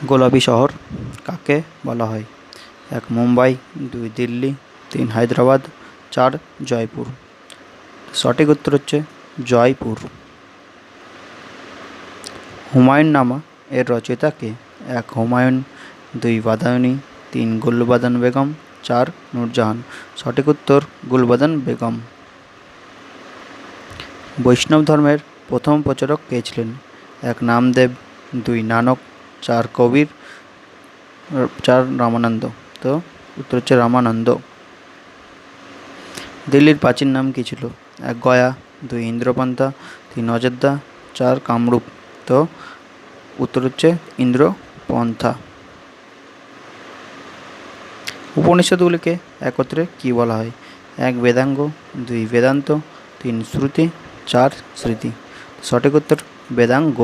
গোলাপী শহর কাকে বলা হয়? 1 মুম্বাই, 2 দিল্লি, 3 হায়দ্রাবাদ, 4 জয়পুর। সঠিক উত্তর হচ্ছে জয়পুর। হুমায়ুননামা এর রচয়িতা কে? 1 হুমায়ুন, 2 বাদায়নী, 3 গুলবাদন বেগম, 4 নূরজাহান। সঠিক উত্তর গুলবাদন বেগম। বৈষ্ণব ধর্মের প্রথম প্রচারক কে ছিলেন? 1 নামদেব, 2 নানক, 4 কবির, 4 রামানন্দ। তো উত্তর হচ্ছে রামানন্দ। দিল্লির প্রাচীন নাম কি ছিল? 1 গয়া, 2 ইন্দ্রপন্থা, 3 অযোধ্যা, 4 কামরূপ। তো উত্তর হচ্ছে ইন্দ্রপন্থা। উপনিষদগুলিকে একত্রে কি বলা হয়? 1 বেদাঙ্গ, 2 বেদান্ত, 3 শ্রুতি, 4 স্মৃতি। সঠিক উত্তর বেদাঙ্গ।